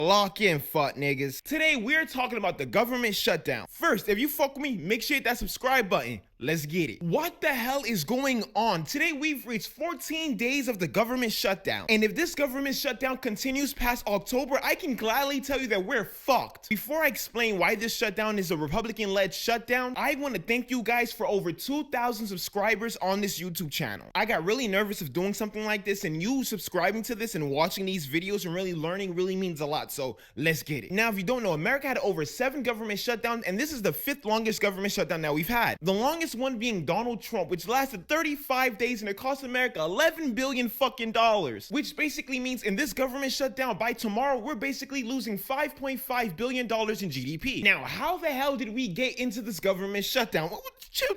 Lock in, fuck niggas. Today we're talking about the government shutdown. First, if you fuck with me, make sure you hit that subscribe button. Let's get it. What the hell is going on? Today we've reached 14 days of the government shutdown. And if this government shutdown continues past October, I can gladly tell you that we're fucked. Before I explain why this shutdown is a Republican-led shutdown, I want to thank you guys for over 2,000 subscribers on this YouTube channel. I got really nervous of doing something like this, and you subscribing to this and watching these videos and really learning really means a lot. So let's get it. Now, if you don't know, America had over 7 government shutdowns, and this is the 5th longest government shutdown that we've had. The longest one being Donald Trump, which lasted 35 days and it cost America $11 billion fucking dollars, which basically means in this government shutdown by tomorrow we're basically losing $5.5 billion in GDP. Now, how the hell did we get into this government shutdown? Chill.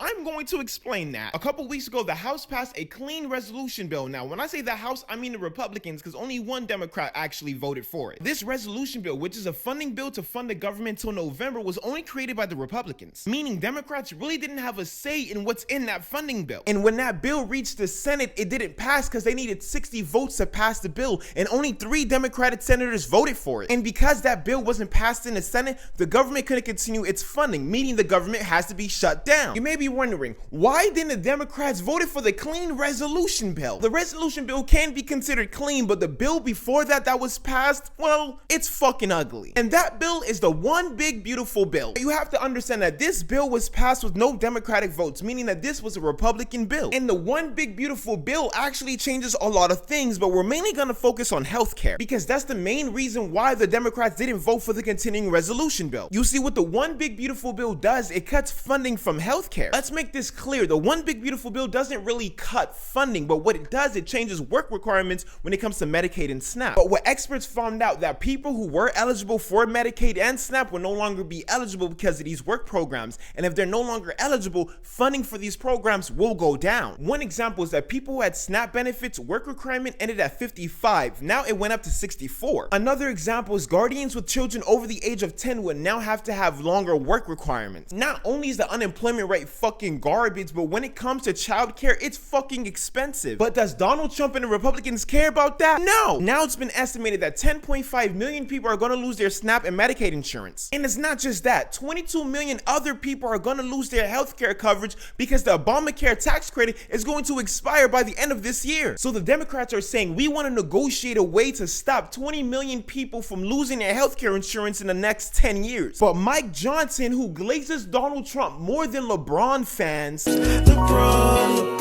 I'm going to explain that. A couple weeks ago, the House passed a clean resolution bill. Now, when I say the House, I mean the Republicans, because only one Democrat actually voted for it. This resolution bill, which is a funding bill to fund the government till November, was only created by the Republicans, meaning Democrats really didn't have a say in what's in that funding bill. And when that bill reached the Senate, it didn't pass because they needed 60 votes to pass the bill, and only 3 Democratic senators voted for it. And because that bill wasn't passed in the Senate, the government couldn't continue its funding, meaning the government has to be shut down. You may be wondering, why didn't the Democrats vote for the clean resolution bill? The resolution bill can be considered clean, but the bill before that was passed, well, it's fucking ugly. And that bill is the One Big Beautiful Bill. You have to understand that this bill was passed with no Democratic votes, meaning that this was a Republican bill. And the One Big Beautiful Bill actually changes a lot of things, but we're mainly gonna focus on healthcare because that's the main reason why the Democrats didn't vote for the continuing resolution bill. You see, what the One Big Beautiful Bill does, it cuts funding from healthcare. Let's make this clear. The One Big Beautiful Bill doesn't really cut funding, but what it does, it changes work requirements when it comes to Medicaid and SNAP. But what experts found out that people who were eligible for Medicaid and SNAP will no longer be eligible because of these work programs. And if they're no longer eligible, funding for these programs will go down. One example is that people who had SNAP benefits work requirement ended at 55. Now it went up to 64. Another example is guardians with children over the age of 10 would now have to have longer work requirements. Not only is the unemployment rate fucking garbage, but when it comes to childcare, it's fucking expensive. But does Donald Trump and the Republicans care about that? No. Now it's been estimated that 10.5 million people are going to lose their SNAP and Medicaid insurance. And it's not just that. 22 million other people are going to lose their healthcare coverage because the Obamacare tax credit is going to expire by the end of this year. So the Democrats are saying we want to negotiate a way to stop 20 million people from losing their healthcare insurance in the next 10 years. But Mike Johnson, who glazes Donald Trump more than LeBron fans, LeBron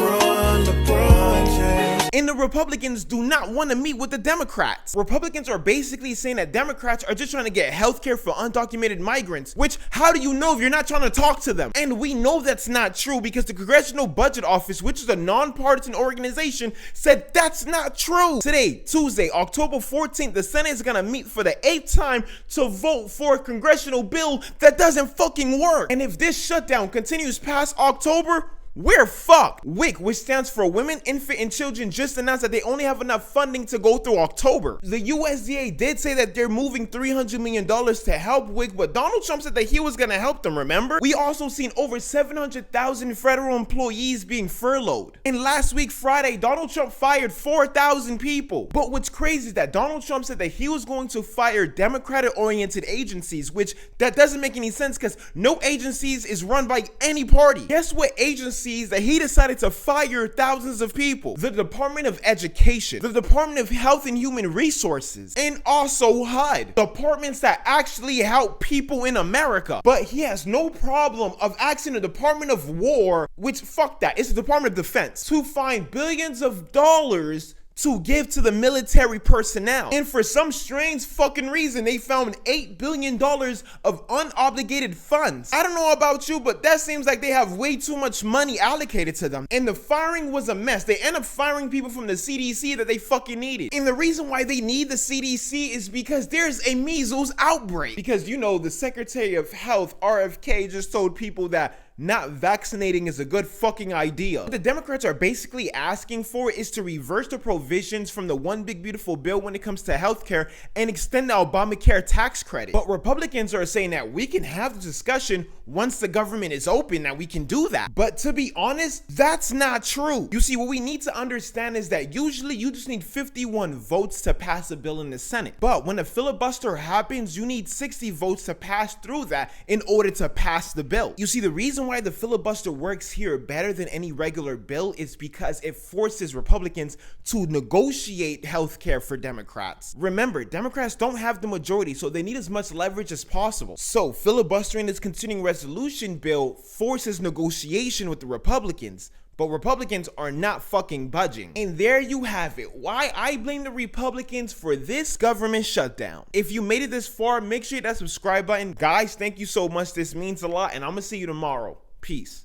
James, and the Republicans do not want to meet with the Democrats. Republicans are basically saying that Democrats are just trying to get healthcare for undocumented migrants, which how do you know if you're not trying to talk to them? And we know that's not true because the Congressional Budget Office, which is a nonpartisan organization, said that's not true. Today, Tuesday, October 14th, the Senate is gonna meet for the 8th time to vote for a congressional bill that doesn't fucking work. And if this shutdown continues past October, we're fucked. WIC, which stands for Women, Infant, and Children, just announced that they only have enough funding to go through October. The USDA did say that they're moving $300 million to help WIC, but Donald Trump said that he was gonna help them, remember? We also seen over 700,000 federal employees being furloughed. And last week, Friday, Donald Trump fired 4,000 people. But what's crazy is that Donald Trump said that he was going to fire Democratic-oriented agencies, which that doesn't make any sense because no agencies is run by any party. Guess what agency that he decided to fire thousands of people? The Department of Education, the Department of Health and Human Resources, and also HUD, departments that actually help people in America. But he has no problem of asking the Department of War, which fuck that, it's the Department of Defense, to find billions of dollars to give to the military personnel. And for some strange fucking reason, they found $8 billion of unobligated funds. I don't know about you, but that seems like they have way too much money allocated to them. And the firing was a mess. They end up firing people from the CDC that they fucking needed. And the reason why they need the CDC is because there's a measles outbreak. Because, you know, the Secretary of Health, RFK, just told people that not vaccinating is a good fucking idea. What the Democrats are basically asking for is to reverse the provisions from the one big beautiful bill when it comes to healthcare and extend the Obamacare tax credit. But Republicans are saying that we can have the discussion once the government is open, that we can do that. But to be honest, that's not true. You see, what we need to understand is that usually you just need 51 votes to pass a bill in the Senate. But when a filibuster happens, you need 60 votes to pass through that in order to pass the bill. You see, the reason why the filibuster works here better than any regular bill is because it forces Republicans to negotiate healthcare for Democrats. Remember, Democrats don't have the majority, so they need as much leverage as possible. So filibustering this continuing resolution bill forces negotiation with the Republicans. But Republicans are not fucking budging. And there you have it. Why I blame the Republicans for this government shutdown. If you made it this far, make sure you hit that subscribe button. Guys, thank you so much. This means a lot. And I'm going to see you tomorrow. Peace.